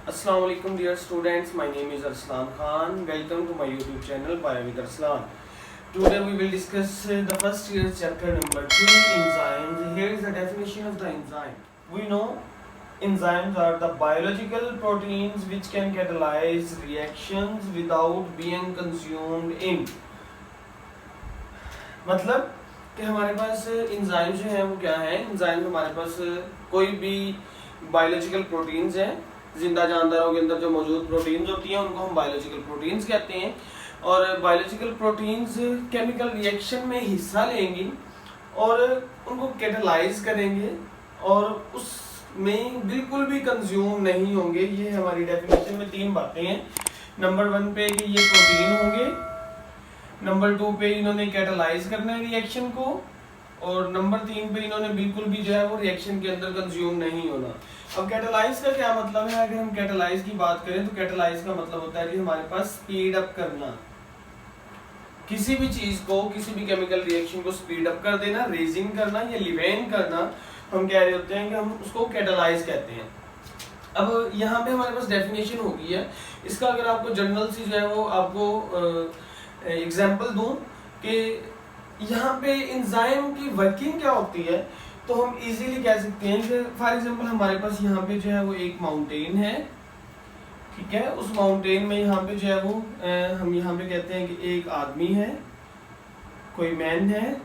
Assalamu alaikum dear students, my name is Arslan Khan. Welcome to my YouTube channel Bio with Arslan. Today we will discuss the first year chapter number 2 enzymes. Here is the definition of the enzyme. We know enzymes are the biological proteins which can catalyze reactions without being consumed in. मतलब कि हमारे पास enzyme जो है वो क्या है। Enzyme हमारे पास कोई भी बायोलॉजिकल प्रोटीन्स हैं, जिंदा जानदारों के अंदर जो मौजूद प्रोटीन्स होती हैं उनको हम बायोलॉजिकल प्रोटीन्स कहते हैं। और बायोलॉजिकल प्रोटीन्स केमिकल रिएक्शन में हिस्सा लेंगी और उनको कैटालाइज करेंगे और उसमें बिल्कुल भी कंज्यूम नहीं होंगे। ये हमारी डेफिनेशन में तीन बातें हैं। नंबर 1 पे कि ये प्रोटीन होंगे, नंबर 2 पे इन्होंने कैटालाइज करना है रिएक्शन को, और नंबर 3 पे इन्होंने बिल्कुल भी जो है वो रिएक्शन के अंदर कंज्यूम नहीं होना। अब कैटालाइज का क्या मतलब है? अगर हम कैटालाइज की बात करें तो कैटालाइज का मतलब होता है कि हमारे पास स्पीड अप करना, किसी भी चीज को, किसी भी केमिकल रिएक्शन को स्पीड अप कर देना, रेजिंग करना या लिवेन करना, हम कह रहे होते हैं कि हम उसको कैटालाइज कहते हैं। अब यहाँ पे हमारे पास डेफिनेशन हो गई है इसका। अगर आपको जनरल सी जो है वो आपको एग्जाम्पल दूं कि यहाँ पे एंजाइम की वर्किंग क्या होती है, तो हम इजीली कह सकते हैं कि फॉर एग्जांपल हमारे पास यहाँ पे जो है वो एक माउंटेन है, ठीक है। उस माउंटेन में यहाँ पे जो है वो हम यहाँ पे कहते हैं कि एक आदमी है, कोई मैन है,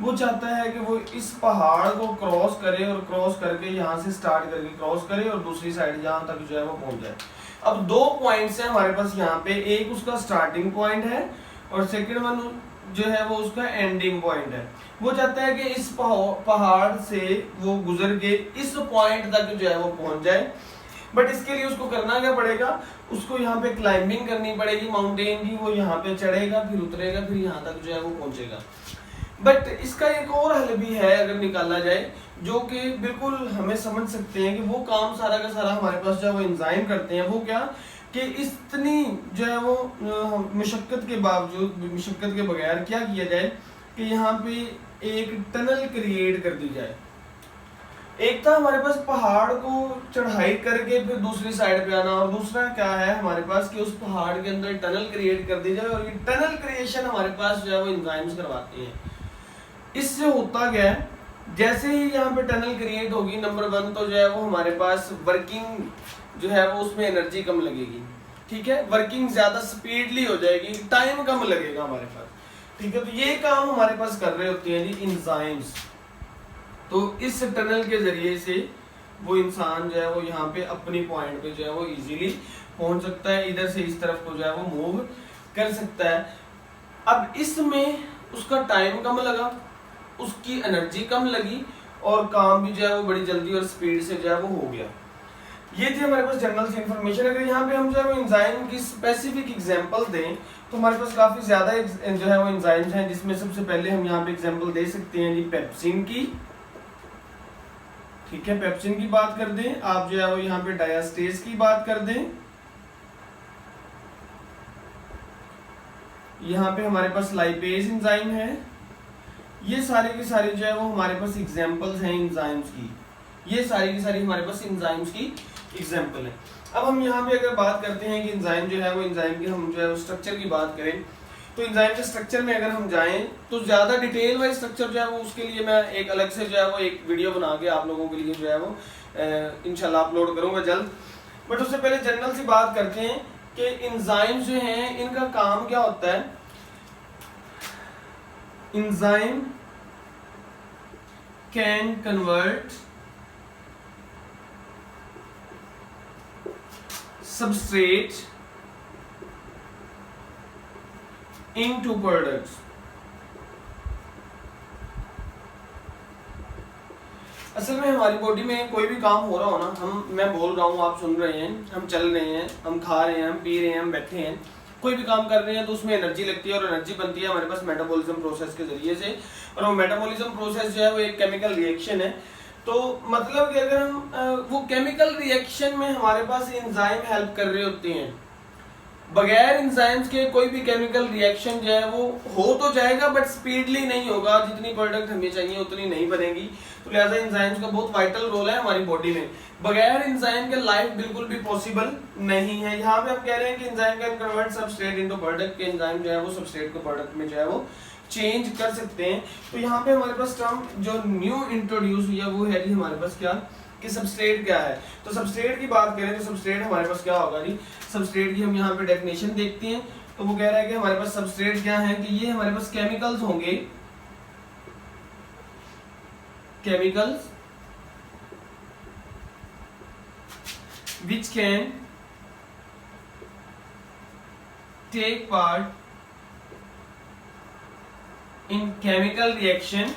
वो चाहता है कि वो इस पहाड़ को क्रॉस करे और क्रॉस करके यहाँ से स्टार्ट करके क्रॉस करे और दूसरी साइड यहाँ तक जो है वो पहुंच जाए। अब 2 पॉइंट्स हैं हमारे पास यहाँ पे, एक उसका स्टार्टिंग पॉइंट है और सेकंड वन जो है वो उसका एंडिंग पॉइंट है। वो चाहता है कि इस पहाड़ से वो गुजर के इस पॉइंट तक जो है वो पहुंच जाए। बट इसके लिए उसको करना क्या पड़ेगा? उसको यहाँ पे क्लाइंबिंग करनी पड़ेगी माउंटेन की। वो यहाँ पे चढ़ेगा, फिर उतरेगा, फिर यहाँ तक जो है वो पहुंचेगा। बट इसका एक और हल भी है अगर निकाला जाए, जो कि बिल्कुल हमें समझ सकते हैं कि वो काम सारा का सारा हमारे पास जो है वो एंजाइम करते हैं। वो क्या कि इतनी जो है वो मशक्कत के बावजूद, मशक्कत के बगैर क्या किया जाए कि यहाँ पे एक टनल क्रिएट कर दी जाए। एक था हमारे पास पहाड़ को चढ़ाई करके फिर दूसरी साइड पे आना, और दूसरा क्या है हमारे पास कि उस पहाड़ के अंदर टनल क्रिएट कर दी जाए। और ये टनल क्रिएशन हमारे पास जो है वो एंजाइम्स करवाते हैं। इससे होता क्या है, जैसे ही यहाँ पे टनल क्रिएट होगी, नंबर 1 तो जो है वो हमारे पास वर्किंग जो है वो उसमें एनर्जी कम लगेगी, ठीक है। वर्किंग ज्यादा स्पीडली हो जाएगी, टाइम कम लगेगा हमारे पास, ठीक है। तो ये काम हमारे पास कर रहे होते हैं जी एंजाइम्स। तो इस टनल के जरिए से वो इंसान जो है वो यहाँ पे अपनी पॉइंट पे जो है वो इजीली पहुंच सकता है, इधर से इस तरफ को जो है वो मूव कर सकता है। अब इसमें उसका टाइम कम लगा, उसकी एनर्जी कम लगी और काम भी जो है वो बड़ी जल्दी और स्पीड से जो है वो हो गया। ये थी हमारे पास जनरल सी इंफॉर्मेशन। अगर यहाँ पे हम जो है वो एंजाइम की स्पेसिफिक एग्जांपल दें तो हमारे पास काफी ज्यादा जो है वो एंजाइम्स हैं, जिसमें सबसे पहले हम यहाँ पे एग्जांपल दे सकते हैं जी पेप्सिन की, ठीक है। पेप्सिन की बात कर दें, आप जो है वो यहाँ पे डायास्टेज की बात कर दें, यहाँ पे हमारे पास लाइपेज एंजाइम है। ये सारे के सारे जो है वो हमारे पास एग्जांपल्स हैं एंजाइम्स की। ये सारी की सारी हमारे पास एंजाइम्स की एग्जांपल है। अब हम यहाँ पे अगर बात करते हैं कि एंजाइम जो है वो एंजाइम की हम जो है वो स्ट्रक्चर की बात करें, तो एंजाइम के स्ट्रक्चर में अगर हम जाएं तो ज्यादा डिटेल वाइज स्ट्रक्चर जो है वो उसके लिए मैं एक अलग से जो है वो एक वीडियो बना के आप लोगों के लिए जो है वो इंशाल्लाह अपलोड करूंगा जल्द। बट उससे पहले जनरल सी बात करते हैं कि एंजाइम्स जो हैं इनका काम क्या होता है। Enzyme can convert substrate into products। असल में हमारी बॉडी में कोई भी काम हो रहा हो ना, मैं बोल रहा हूँ, आप सुन रहे हैं, हम चल रहे हैं, हम खा रहे हैं, हम पी रहे हैं, हम बैठे हैं, कोई भी काम कर रहे हैं तो उसमें एनर्जी लगती है और एनर्जी बनती है हमारे पास मेटाबॉलिज्म प्रोसेस के जरिए से। और वो मेटाबॉलिज्म प्रोसेस जो है वो एक केमिकल रिएक्शन है। तो मतलब कि अगर हम वो केमिकल रिएक्शन में हमारे पास एंजाइम हेल्प कर रहे होते हैं, बगैर इंजाइम्स के कोई भी केमिकल रिएक्शन जो है वो हो तो जाएगा बट स्पीडली नहीं होगा, जितनी प्रोडक्ट हमें चाहिए उतनी नहीं बनेगी। तो लिहाजा इंजाइम्स का बहुत वाइटल रोल है हमारी बॉडी में। बगैर इंजाइम के लाइफ बिल्कुल भी पॉसिबल नहीं है। यहाँ पे हम कह रहे हैं कि enzyme can convert substrate into product, के इंजाइम जो है वो सबस्ट्रेट को प्रोडक्ट में जो है वो चेंज कर सकते हैं। तो यहाँ पे हमारे पास टर्म जो न्यू इंट्रोड्यूस हुई है वो है जी हमारे पास क्या, कि सबस्ट्रेट क्या है। तो सबस्ट्रेट की बात करें तो सबस्ट्रेट हमारे पास क्या होगा जी, सबस्ट्रेट की हम यहाँ पे डेफिनेशन देखते हैं। तो वो कह रहा है कि हमारे पास सबस्ट्रेट क्या है, कि ये हमारे पास केमिकल्स होंगे, chemicals which can take part in chemical reaction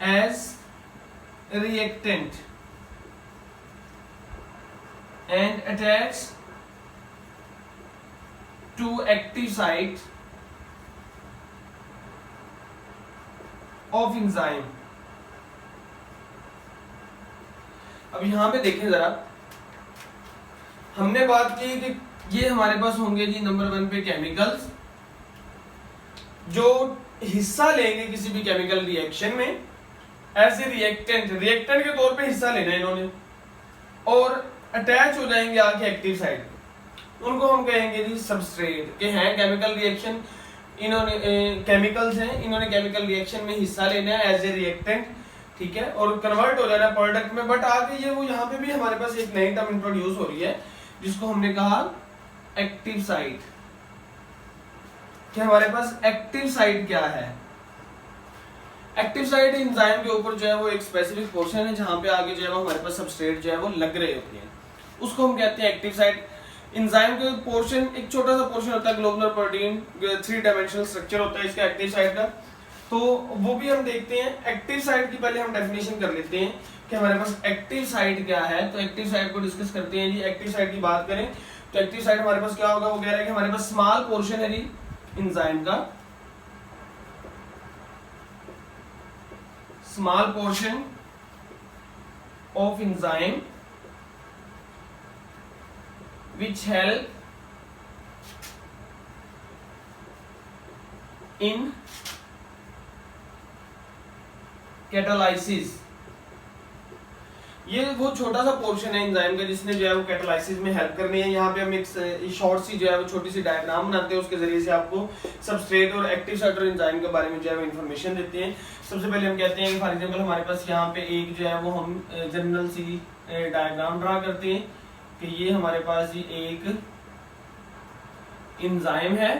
as reactant and attach to active site of enzyme। अब यहाँ पे देखें जरा, हमने बात की कि ये हमारे पास होंगे जी नंबर 1 पे केमिकल्स जो हिस्सा लेंगे किसी भी केमिकल रिएक्शन में एज ए रिएक्टेंट, रिएक्टेंट के तौर पे हिस्सा लेना है इन्होंने, और अटैच हो जाएंगे आके एक्टिव साइड, उनको हम कहेंगे जी सबस्ट्रेट के हैं केमिकल रिएक्शन। इन्होंने केमिकल्स हैं, इन्होंने केमिकल रिएक्शन में हिस्सा लेना है एज ए रिएक्टेंट, ठीक है, और कन्वर्ट हो जाना है प्रोडक्ट में। बट आगे ये वो यहाँ पे भी हमारे पास एक नई टर्म इंट्रोड्यूस हो रही है जिसको हमने कहा एक्टिव साइट। कि हमारे पास एक्टिव साइट क्या है, एक्टिव साइट एंजाइम के ऊपर जो है वो एक स्पेसिफिक पोर्शन है जहां पे आगे जो है वो हमारे पास सबस्ट्रेट जो है वो लग रहे होते हैं, उसको हम कहते हैं एक्टिव साइट। एंजाइम के पोर्शन एक छोटा सा पोर्शन होता है, ग्लोबुलर प्रोटीन 3 डायमेंशनल स्ट्रक्चर होता है इसका एक्टिव साइट का, तो वो भी हम देखते हैं। एक्टिव साइट की पहले हम डेफिनेशन कर लेते हैं कि हमारे पास एक्टिव साइट क्या है। तो एक्टिव साइट को डिस्कस करते हैं जी। एक्टिव साइट की बात करें तो एक्टिव साइट हमारे पास क्या होगा, वो कह रहा है कि हमारे पास स्मॉल पोर्शन है जी एंजाइम का, small portion of enzyme which help in catalysis. ये वो छोटा सा पोर्शन है एंजाइम का जिसने जो है वो कैटालाइसिस में हेल्प करनी है। यहाँ पे हम एक शॉर्ट सी जो है वो छोटी सी डायग्राम बनाते हैं, उसके जरिए से आपको सबस्ट्रेट और एक्टिव साइट और एंजाइम के बारे में जो है वो इन्फॉर्मेशन देते हैं। सबसे पहले हम कहते हैं कि फॉर एग्जांपल हमारे पास यहाँ पे एक जो है वो हम जनरल सी डायग्राम ड्रा करते हैं कि ये हमारे पास जी एक एंजाइम है,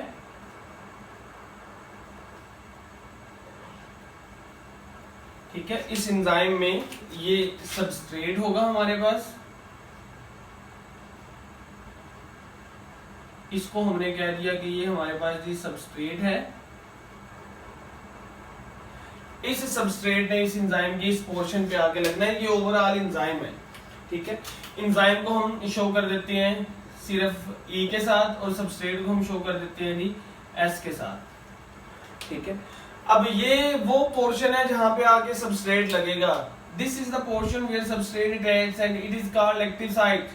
ठीक है। इस एंजाइम में ये सबस्ट्रेट होगा हमारे पास, इसको हमने कह दिया कि ये हमारे पास जी सबस्ट्रेट है। इस सबस्ट्रेट ने इस एंजाइम के इस पोर्शन पे आके लगना है, ये ओवरऑल एंजाइम है, ठीक है। एंजाइम को हम शो कर देते हैं सिर्फ ई के साथ और सबस्ट्रेट को हम शो कर देते हैं जी एस के साथ, ठीक है। अब ये वो पोर्शन है जहां पे आके सबस्ट्रेट लगेगा। This is the portion where substrate attach and it is called active site.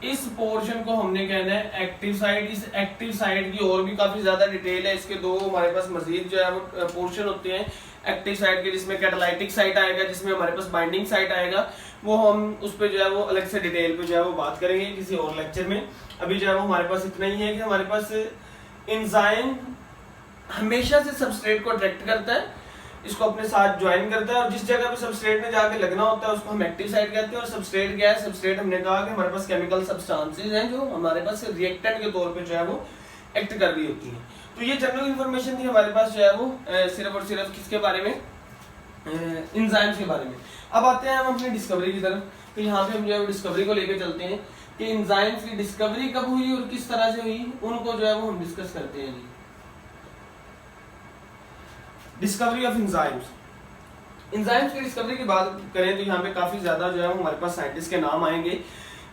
इस पोर्शन को हमने कहना है एक्टिव साइट। इस एक्टिव साइट की और भी काफी ज्यादा डिटेल है, इसके दो हमारे पास मजीद जो है वो पोर्शन होते हैं एक्टिव साइट के, जिसमें कैटालाइटिक साइट आएगा, जिसमें हमारे पास बाइंडिंग साइट आएगा। वो हम उस पर जो है वो अलग से डिटेल पे जो है वो बात करेंगे किसी और लेक्चर में। अभी जो है वो हमारे पास इतना ही है कि हमारे पास एंजाइम हमेशा से सबस्ट्रेट को अट्रैक्ट करता है, इसको अपने साथ ज्वाइन करता है, और जिस जगह पे सबस्ट्रेट ने जाके लगना होता है उसको हम एक्टिव साइट कहते हैं। और सबस्ट्रेट क्या है, सबस्ट्रेट हमने कहा कि हमारे पास केमिकल सब्सटेंसेस हैं जो हमारे पास रिएक्टेंट के तौर पे जो है वो एक्ट कर रही होती हैं। तो ये जनरल इंफॉर्मेशन थी हमारे पास जो है वो सिर्फ और सिर्फ किसके बारे में, एंजाइम्स के बारे में। अब आते हैं हम अपनी डिस्कवरी की तरफ। तो यहाँ पे हम जो है वो डिस्कवरी को लेकर चलते हैं कि एंजाइम्स की डिस्कवरी कब हुई और किस तरह से हुई, उनको जो है वो हम डिस्कस करते हैं जी। Discovery of enzymes. एंजाइम्स की डिस्कवरी की बात करें तो यहाँ पे काफी ज्यादा जो है वो हमारे पास साइंटिस्ट के नाम आएंगे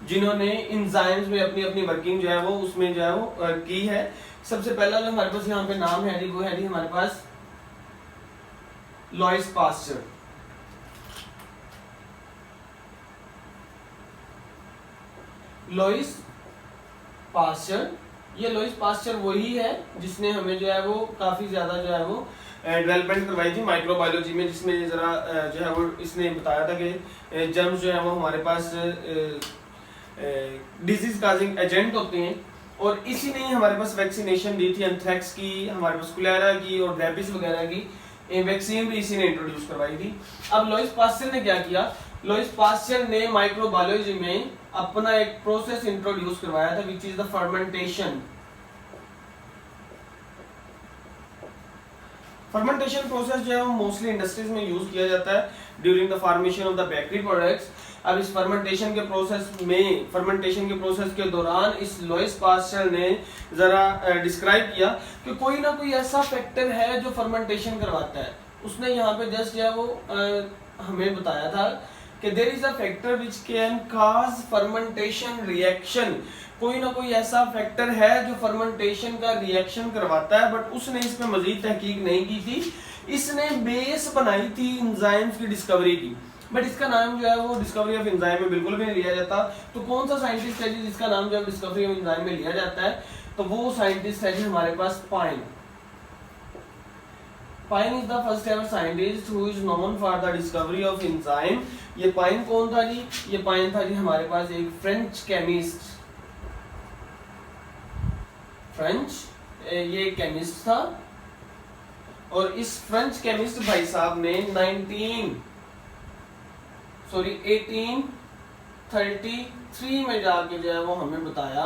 जिन्होंने एंजाइम्स में अपनी अपनी वर्किंग जो है वो उसमें जो है वो की है। सबसे पहला जो हमारे पास यहाँ पे नाम है जी वो है जी हमारे पास लुईस पास्चर। Lewis pasture. ये लुईस पास्चर वही है जिसने हमें जो है वो काफी ज्यादा जो है वो डेवलपमेंट करवाई थी माइक्रोबायोलॉजी में, जिसमें जरा जो है वो इसने बताया था कि जर्म्स जो है वो हमारे पास डिजीज काजिंग एजेंट होते हैं, और इसी ने हमारे पास वैक्सीनेशन दी थी एंथ्रेक्स की, हमारे पास कुलेरा की और रेबिस वगैरह की वैक्सीन भी इसी ने इंट्रोड्यूस करवाई थी। अब लुईस पास्चर ने क्या किया, लुईस पास्चर ने माइक्रोबायोलॉजी में अपना एक प्रोसेस इंट्रोड्यूस करवाया था which is the fermentation. Fermentation process जो है वो मोस्टली इंडस्ट्रीज में यूज किया जाता है during the formation of the bakery products. अब इस फर्मेंटेशन के प्रोसेस के दौरान इस लुईस पास्चर ने जरा डिस्क्राइब किया कि कोई ना कोई ऐसा फैक्टर है जो फर्मेंटेशन करवाता है। उसने यहाँ पे जस्ट जो है वो हमें बताया था कि there is a factor which can cause fermentation reaction. कोई ना कोई ऐसा फैक्टर है जो फर्मेंटेशन का रिएक्शन करवाता है, बट उसने इस पे मजीद तहकीक नहीं की थी। इसने बेस बनाई थी एंजाइम्स की डिस्कवरी की, बट इसका नाम जो है वो डिस्कवरी ऑफ एंजाइम में बिल्कुल भी नहीं लिया जाता। तो कौन सा साइंटिस्ट है जी जिसका नाम जो है डिस्कवरी ऑफ एंजाइम में लिया जाता है, तो वो साइंटिस्ट है जी हमारे पास Payen. Payen is the first ever scientist who is known for the discovery of enzyme. ये पाइन कौन था जी, ये पाइन था जी हमारे पास एक फ्रेंच केमिस्ट, ये केमिस्ट था, और इस फ्रेंच केमिस्ट भाई साहब ने 1833 में जाके जो है वो हमें बताया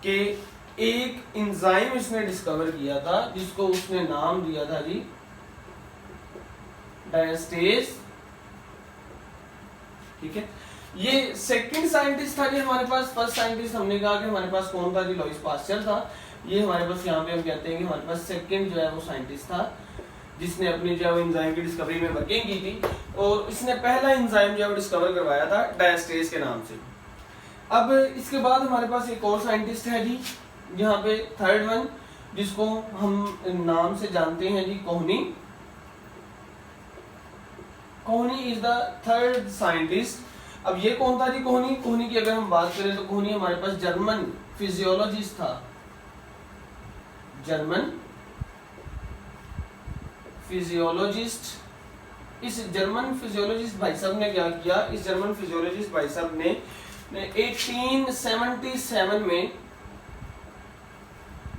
कि एक एंजाइम इसने डिस्कवर किया था जिसको उसने नाम दिया था जी डायस्टेज। ठीक है, ये सेकंड साइंटिस्ट था जी हमारे पास। फर्स्ट साइंटिस्ट हमने कहा कि हमारे पास कौन था जी, लुईस पास्चर था। ये हमारे पास यहाँ पे हम कहते हैं कि हमारे पास सेकंड जो है वो साइंटिस्ट था जिसने अपनी जो है वो एंजाइम की डिस्कवरी में वर्किंग की थी, और इसने पहला एंजाइम जो है वो डिस्कवर करवाया था डायस्टेज के नाम से। अब इसके बाद हमारे पास एक और साइंटिस्ट है जी यहाँ पे थर्ड वन, जिसको हम नाम से जानते हैं जी कोहनी। कोहनी इज द थर्ड साइंटिस्ट। अब ये कौन था जी कोहनी? कोहनी की अगर हम बात करें तो कोहनी हमारे पास जर्मन फिजियोलॉजिस्ट था। German physiologist. इस जर्मन फिजियोलॉजिस्ट भाई साहब ने क्या किया, इस जर्मन फिजियोलॉजिस्ट भाई साहब ने 1877 में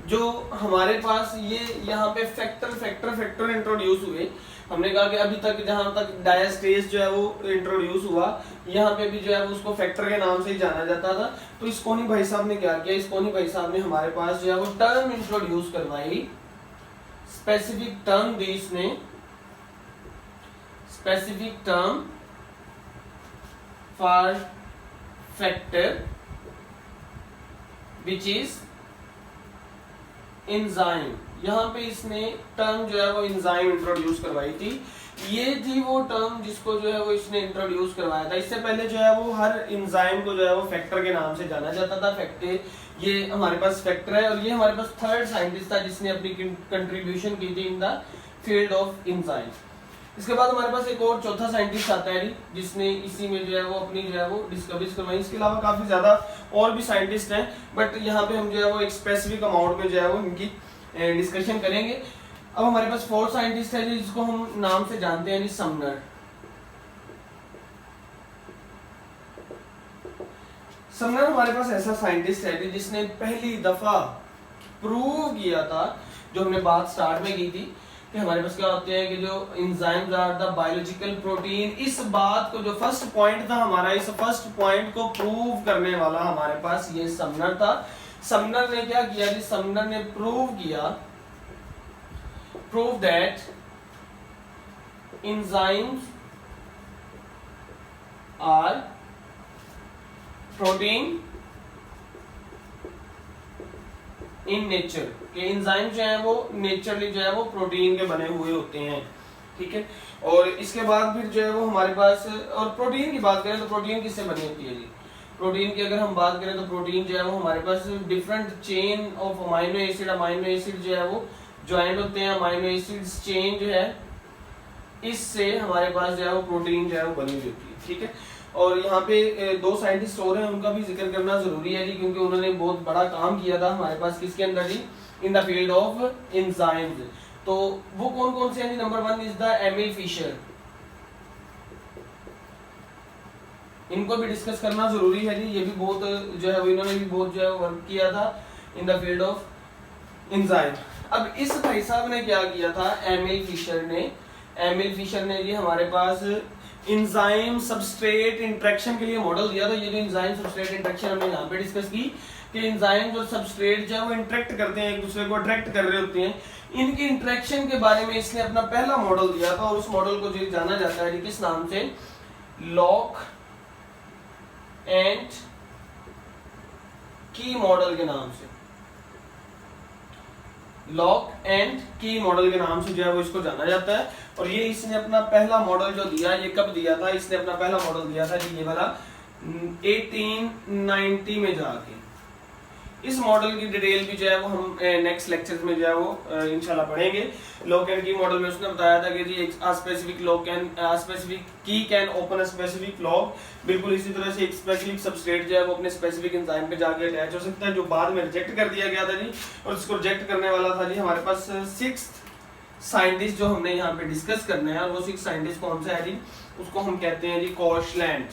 जो हमारे पास ये यहाँ पे फैक्टर इंट्रोड्यूस हुए। हमने कहा कि अभी तक जहां तक डायस्टेज जो है वो इंट्रोड्यूस हुआ, यहाँ पे भी जो है वो उसको फैक्टर के नाम से ही जाना जाता था। तो इस कोहनी भाई साहब ने क्या किया, इस कोहनी भाई साहब ने हमारे पास जो है वो टर्म इंट्रोड्यूस करवाई, स्पेसिफिक टर्म दी इसने, specific term for factor which is enzyme. यहाँ पे इसने टर्म जो है वो एंजाइम इंट्रोड्यूस करवाई थी। ये थी वो टर्म जिसको जो है वो इसने इंट्रोड्यूस करवाया था। इससे पहले जो है वो हर एंजाइम को जो है वो फैक्टर के नाम से जाना जाता था। फैक्टर, ये हमारे पास फैक्टर है, और ये हमारे पास थर्ड साइंटिस्ट था जिसने अपनी कंट्रीब्यूशन की थी इन द फील्ड ऑफ एंजाइम। इसके बाद हमारे पास एक और चौथा साइंटिस्ट आता है जिसने इसी में जो है वो अपनी जो है वो डिस्कवरीज करवाई। इसके अलावा काफी ज्यादा और भी साइंटिस्ट हैं, बट यहाँ पे हम जो है वो एक स्पेसिफिक अमाउंट में जो है वो इनकी डिस्कशन करेंगे। अब हमारे पास फोर्थ साइंटिस्ट है जिसको हम नाम से जानते हैं समनर। समनर हमारे पास ऐसा साइंटिस्ट है जिसने पहली दफा प्रूव किया था, जो हमने बात स्टार्ट में की थी कि हमारे पास क्या होते हैं कि जो enzymes are the biological protein. इस बात को, जो फर्स्ट पॉइंट था हमारा, इस फर्स्ट पॉइंट को प्रूव करने वाला हमारे पास ये समनर था। समनर ने क्या किया जी, समनर ने prove that enzymes are protein in nature, के एंजाइम जो है वो नेचरली जो है वो प्रोटीन के बने हुए होते हैं। ठीक है, और इसके बाद फिर जो है वो हमारे पास, और प्रोटीन की बात करें तो प्रोटीन किससे बनी होती है जी? प्रोटीन की अगर हम बात करें तो प्रोटीन जो है वो हमारे पास different chain of amino acid जो है वो ज्वाइंट होते हैं। अमाइनो एसिड्स चेन जो है, इससे हमारे पास जो है वो प्रोटीन जो है वो बनी हुई होती है। ठीक है, और यहाँ पे दो साइंटिस्ट और हैं, उनका भी जिक्र करना जरूरी है जी, क्योंकि उन्होंने बहुत बड़ा काम किया था हमारे पास किसके अंदर जी, in the field of enzymes. तो वो कौन कौन से हैं जी? Number 1 is the Emil Fischer, इनको भी डिस्कस करना जरूरी है जी, ये भी बहुत जो है वो इन्होंने भी बहुत जो है वर्क किया था इन द फील्ड ऑफ एंजाइम। अब इस भाई साहब ने क्या किया था, एमिल फिशर ने जी हमारे पास एंजाइम सबस्ट्रेट इंटरेक्शन के लिए मॉडल दिया था। ये जो एंजाइम सबस्ट्रेट इंटरेक्शन हमने यहाँ पे डिस्कस की कि एंजाइम जो सबस्ट्रेट जो है वो इंटरेक्ट करते हैं, एक दूसरे को अट्रैक्ट कर रहे होते हैं, इनकी इंटरेक्शन के बारे में इसने अपना पहला मॉडल दिया था। और उस मॉडल को जो जाना जाता है किस नाम से, लॉक एंड की मॉडल के नाम से, लॉक एंड की मॉडल के नाम से जो है वो इसको जाना जाता है। और ये इसने अपना पहला मॉडल जो दिया, ये कब दिया था, इसने अपना पहला मॉडल दिया था जी ये वाला 1890 में जाके। इस मॉडल की डिटेल भी जो है वो हम नेक्स्ट लेक्चर्स में जो है वो इंशाल्लाह पढ़ेंगे। लॉक एंड की मॉडल में उसने बताया था कि जी एक स्पेसिफिक लॉक कैन स्पेसिफिक की can open a specific lock, बिल्कुल इसी तरह से एक स्पेसिफिक सबस्ट्रेट जो है वो अपने स्पेसिफिक एंजाइम पे जाके अटैच हो सकता है, जो बाद में रिजेक्ट कर दिया गया था जी। और इसको रिजेक्ट करने वाला था जी हमारे पास 6 साइंटिस्ट जो हमने यहाँ पे डिस्कस करने हैं। और वो 6 साइंटिस्ट कौन सा है जी, उसको हम कहते हैं जी कोशलैंड।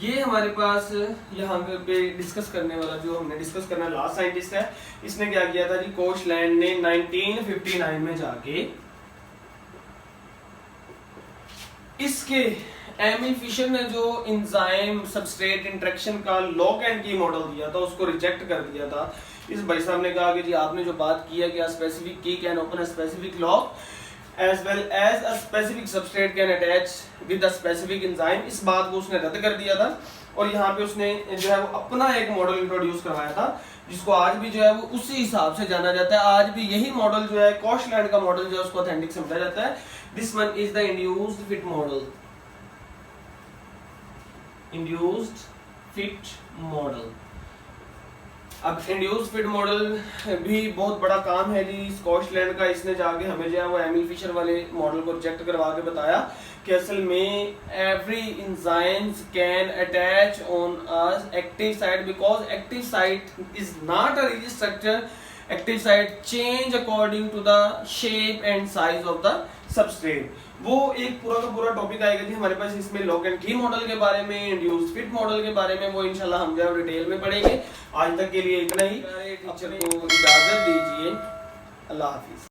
ये हमारे पास यहाँ पे डिस्कस करने वाला जो हमने डिस्कस करना लास्ट साइंटिस्ट है, इसने क्या किया था जी, कोशलैंड ने 1959 में जाके इसके एमिल फिशर ने जो एंजाइम सबस्ट्रेट इंटरेक्शन का लॉक एंड की मॉडल दिया था उसको रिजेक्ट कर दिया था। इस भाई साहब ने कहा कि जी आपने जो बात की है कि स्पेसिफिक की can open a specific lock as well as a specific substrate can attach with a specific enzyme, इस बात को उसने रद्द कर दिया था। और यहाँ पे उसने जो है वो अपना एक मॉडल इंट्रोड्यूस करवाया था, जिसको आज भी जो है वो उसी हिसाब से जाना जाता है। आज भी यही मॉडल जो है कोशलैंड का मॉडल जो है उसको ऑथेंटिक समझा जाता है। This one is the induced fit model, induced fit model. अब इंड्यूस्ड फिट मॉडल भी बहुत बड़ा काम है जी कोशलैंड का। इसने जाके हमें जो है वो एमिल फिशर वाले मॉडल को रिजेक्ट करवा के बताया कि असल में every enzymes can attach on a active site because active site is not a rigid structure, active site change according to the shape and size of the substrate. वो एक पूरा का पूरा टॉपिक आएगा जी हमारे पास इसमें लॉक एंड की model के बारे में, इंड्यूस्ड फिट मॉडल के बारे में, वो इंशाल्लाह हम जो है डिटेल में पढ़ेंगे। आज तक के लिए इतना ही, टीचर को इजाजत दीजिए, अल्लाह हाफिज।